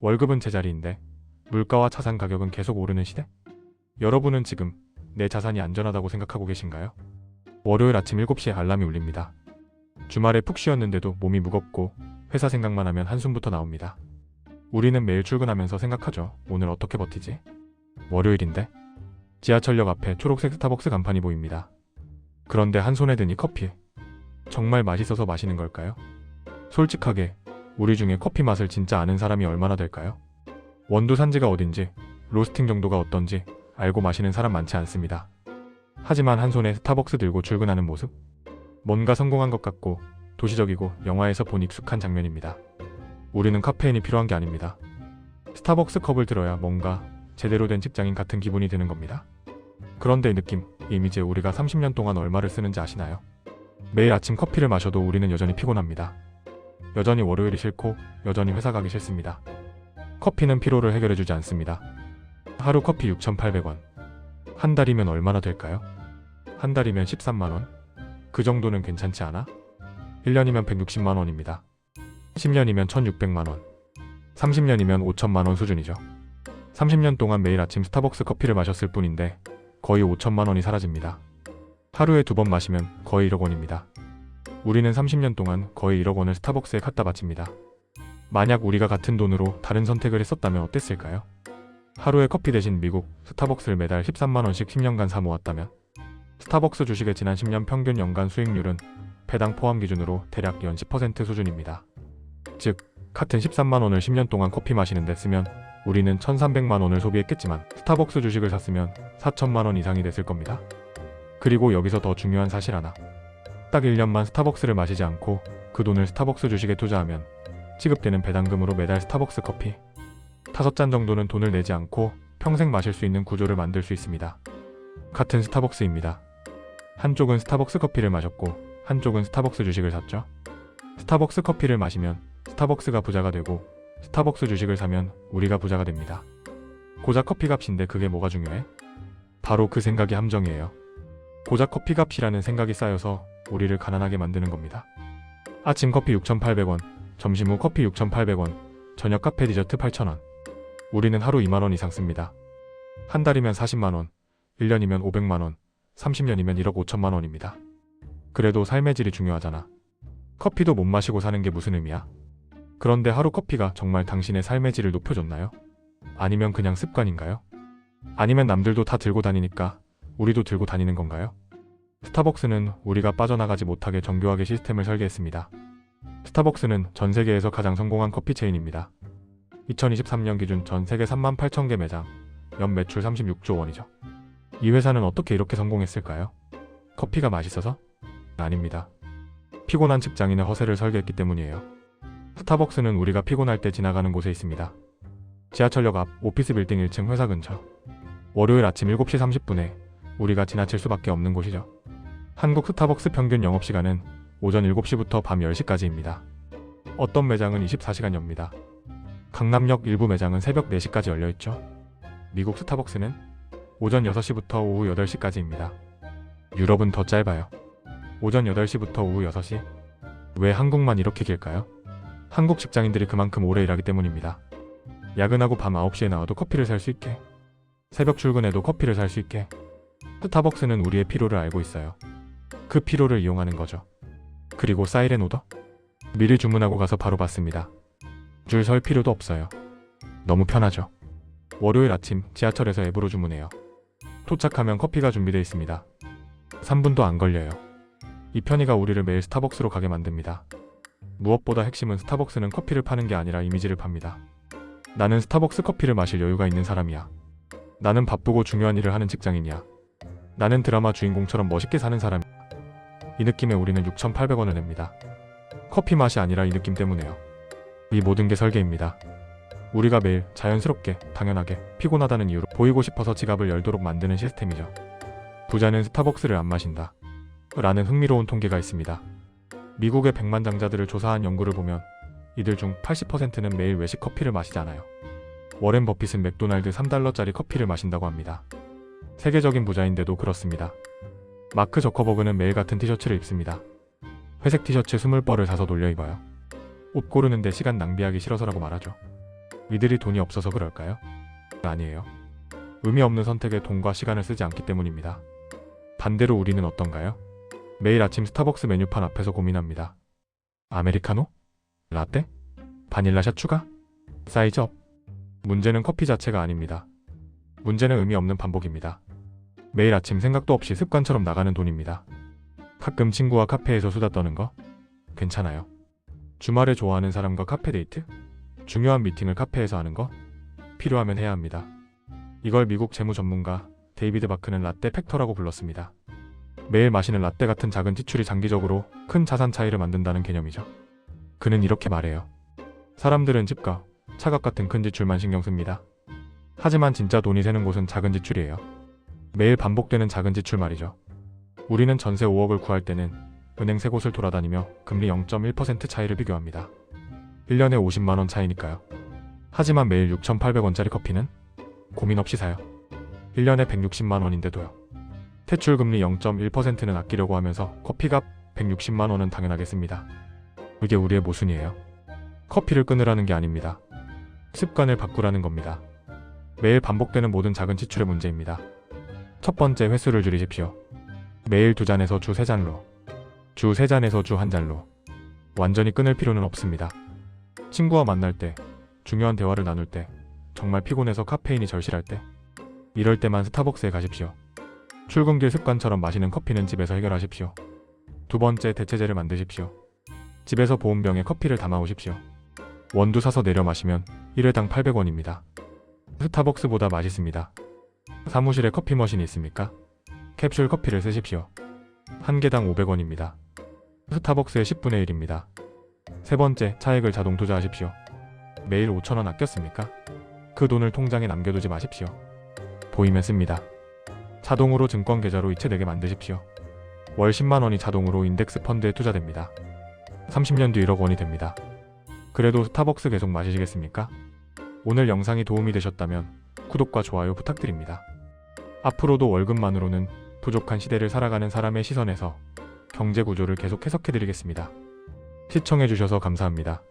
월급은 제자리인데 물가와 자산 가격은 계속 오르는 시대? 여러분은 지금 내 자산이 안전하다고 생각하고 계신가요? 월요일 아침 7시에 알람이 울립니다. 주말에 푹 쉬었는데도 몸이 무겁고 회사 생각만 하면 한숨부터 나옵니다. 우리는 매일 출근하면서 생각하죠. 오늘 어떻게 버티지? 월요일인데? 지하철역 앞에 초록색 스타벅스 간판이 보입니다. 그런데 한 손에 드니 커피. 정말 맛있어서 마시는 걸까요? 솔직하게 우리 중에 커피 맛을 진짜 아는 사람이 얼마나 될까요? 원두 산지가 어딘지, 로스팅 정도가 어떤지 알고 마시는 사람 많지 않습니다. 하지만 한 손에 스타벅스 들고 출근하는 모습? 뭔가 성공한 것 같고 도시적이고 영화에서 본 익숙한 장면입니다. 우리는 카페인이 필요한 게 아닙니다. 스타벅스 컵을 들어야 뭔가 제대로 된 직장인 같은 기분이 드는 겁니다. 그런데 이 느낌, 이 이미지에 우리가 30년 동안 얼마를 쓰는지 아시나요? 매일 아침 커피를 마셔도 우리는 여전히 피곤합니다. 여전히 월요일이 싫고 여전히 회사 가기 싫습니다. 커피는 피로를 해결해주지 않습니다. 하루 커피 6,800원. 한 달이면 얼마나 될까요? 한 달이면 13만원? 그 정도는 괜찮지 않아? 1년이면 160만원입니다. 10년이면 1,600만원. 30년이면 5천만원 수준이죠. 30년 동안 매일 아침 스타벅스 커피를 마셨을 뿐인데 거의 5천만원이 사라집니다. 하루에 2번 마시면 거의 1억 원입니다. 우리는 30년 동안 거의 1억 원을 스타벅스에 갖다 바칩니다. 만약 우리가 같은 돈으로 다른 선택을 했었다면 어땠을까요? 하루에 커피 대신 미국 스타벅스를 매달 13만원씩 10년간 사 모았다면? 스타벅스 주식의 지난 10년 평균 연간 수익률은 배당 포함 기준으로 대략 연 10% 수준입니다. 즉, 같은 13만원을 10년 동안 커피 마시는데 쓰면 우리는 1,300만원을 소비했겠지만 스타벅스 주식을 샀으면 4천만원 이상이 됐을 겁니다. 그리고 여기서 더 중요한 사실 하나. 딱 1년만 스타벅스를 마시지 않고 그 돈을 스타벅스 주식에 투자하면 지급되는 배당금으로 매달 스타벅스 커피 5잔 정도는 돈을 내지 않고 평생 마실 수 있는 구조를 만들 수 있습니다. 같은 스타벅스입니다. 한쪽은 스타벅스 커피를 마셨고 한쪽은 스타벅스 주식을 샀죠. 스타벅스 커피를 마시면 스타벅스가 부자가 되고 스타벅스 주식을 사면 우리가 부자가 됩니다. 고작 커피 값인데 그게 뭐가 중요해? 바로 그 생각이 함정이에요. 고작 커피 값이라는 생각이 쌓여서 우리를 가난하게 만드는 겁니다. 아침 커피 6,800원, 점심 후 커피 6,800원, 저녁 카페 디저트 8,000원. 우리는 하루 2만원 이상 씁니다. 한 달이면 40만원, 1년이면 500만원, 30년이면 1억 5천만원입니다. 그래도 삶의 질이 중요하잖아. 커피도 못 마시고 사는 게 무슨 의미야? 그런데 하루 커피가 정말 당신의 삶의 질을 높여줬나요? 아니면 그냥 습관인가요? 아니면 남들도 다 들고 다니니까 우리도 들고 다니는 건가요? 스타벅스는 우리가 빠져나가지 못하게 정교하게 시스템을 설계했습니다. 스타벅스는 전 세계에서 가장 성공한 커피 체인입니다. 2023년 기준 전 세계 38,000개 매장, 연 매출 36조 원이죠. 이 회사는 어떻게 이렇게 성공했을까요? 커피가 맛있어서? 아닙니다. 피곤한 직장인의 허세를 설계했기 때문이에요. 스타벅스는 우리가 피곤할 때 지나가는 곳에 있습니다. 지하철역 앞 오피스 빌딩 1층 회사 근처. 월요일 아침 7시 30분에 우리가 지나칠 수밖에 없는 곳이죠. 한국 스타벅스 평균 영업시간은 오전 7시부터 밤 10시까지입니다. 어떤 매장은 24시간 엽니다. 강남역 일부 매장은 새벽 4시까지 열려있죠. 미국 스타벅스는 오전 6시부터 오후 8시까지입니다. 유럽은 더 짧아요. 오전 8시부터 오후 6시. 왜 한국만 이렇게 길까요? 한국 직장인들이 그만큼 오래 일하기 때문입니다. 야근하고 밤 9시에 나와도 커피를 살 수 있게. 새벽 출근해도 커피를 살 수 있게. 스타벅스는 우리의 피로를 알고 있어요. 그 피로를 이용하는 거죠. 그리고 사이렌 오더? 미리 주문하고 가서 바로 받습니다. 줄 설 필요도 없어요. 너무 편하죠. 월요일 아침 지하철에서 앱으로 주문해요. 도착하면 커피가 준비되어 있습니다. 3분도 안 걸려요. 이 편의가 우리를 매일 스타벅스로 가게 만듭니다. 무엇보다 핵심은 스타벅스는 커피를 파는 게 아니라 이미지를 팝니다. 나는 스타벅스 커피를 마실 여유가 있는 사람이야. 나는 바쁘고 중요한 일을 하는 직장인이야. 나는 드라마 주인공처럼 멋있게 사는 사람이야. 이 느낌에 우리는 6,800원을 냅니다. 커피 맛이 아니라 이 느낌 때문에요. 이 모든 게 설계입니다. 우리가 매일 자연스럽게, 당연하게 피곤하다는 이유로 보이고 싶어서 지갑을 열도록 만드는 시스템이죠. 부자는 스타벅스를 안 마신다. 라는 흥미로운 통계가 있습니다. 미국의 백만장자들을 조사한 연구를 보면 이들 중 80%는 매일 외식 커피를 마시지 않아요. 워렌 버핏은 맥도날드 3달러짜리 커피를 마신다고 합니다. 세계적인 부자인데도 그렇습니다. 마크 저커버그는 매일 같은 티셔츠를 입습니다. 회색 티셔츠 20벌을 사서 돌려 입어요. 옷 고르는데 시간 낭비하기 싫어서라고 말하죠. 이들이 돈이 없어서 그럴까요? 아니에요. 의미 없는 선택에 돈과 시간을 쓰지 않기 때문입니다. 반대로 우리는 어떤가요? 매일 아침 스타벅스 메뉴판 앞에서 고민합니다. 아메리카노? 라떼? 바닐라샷 추가? 사이즈업? 문제는 커피 자체가 아닙니다. 문제는 의미 없는 반복입니다. 매일 아침 생각도 없이 습관처럼 나가는 돈입니다. 가끔 친구와 카페에서 수다 떠는 거? 괜찮아요. 주말에 좋아하는 사람과 카페 데이트? 중요한 미팅을 카페에서 하는 거? 필요하면 해야 합니다. 이걸 미국 재무 전문가 데이비드 바크는 라떼 팩터라고 불렀습니다. 매일 마시는 라떼 같은 작은 지출이 장기적으로 큰 자산 차이를 만든다는 개념이죠. 그는 이렇게 말해요. 사람들은 집값, 차값 같은 큰 지출만 신경 씁니다. 하지만 진짜 돈이 새는 곳은 작은 지출이에요. 매일 반복되는 작은 지출 말이죠. 우리는 전세 5억을 구할 때는 은행 3곳을 돌아다니며 금리 0.1% 차이를 비교합니다. 1년에 50만 원 차이니까요. 하지만 매일 6,800원짜리 커피는 고민 없이 사요. 1년에 160만 원인데도요. 대출금리 0.1%는 아끼려고 하면서 커피값 160만 원은 당연하겠습니다. 이게 우리의 모순이에요. 커피를 끊으라는 게 아닙니다. 습관을 바꾸라는 겁니다. 매일 반복되는 모든 작은 지출의 문제입니다. 첫 번째, 횟수를 줄이십시오. 매일 2잔에서 주 3잔로, 주 3잔에서 주 1잔로. 완전히 끊을 필요는 없습니다. 친구와 만날 때, 중요한 대화를 나눌 때, 정말 피곤해서 카페인이 절실할 때, 이럴 때만 스타벅스에 가십시오. 출근길 습관처럼 마시는 커피는 집에서 해결하십시오. 두 번째, 대체제를 만드십시오. 집에서 보온병에 커피를 담아오십시오. 원두 사서 내려 마시면 1회당 800원입니다. 스타벅스보다 맛있습니다. 사무실에 커피 머신이 있습니까? 캡슐 커피를 쓰십시오. 한 개당 500원입니다. 스타벅스의 10분의 1입니다. 세 번째, 차액을 자동 투자하십시오. 매일 5,000원 아꼈습니까? 그 돈을 통장에 남겨두지 마십시오. 보이면 씁니다. 자동으로 증권 계좌로 이체 내게 만드십시오. 월 10만 원이 자동으로 인덱스 펀드에 투자됩니다. 30년 뒤 1억 원이 됩니다. 그래도 스타벅스 계속 마시겠습니까? 오늘 영상이 도움이 되셨다면 구독과 좋아요 부탁드립니다. 앞으로도 월급만으로는 부족한 시대를 살아가는 사람의 시선에서 경제 구조를 계속 해석해드리겠습니다. 시청해주셔서 감사합니다.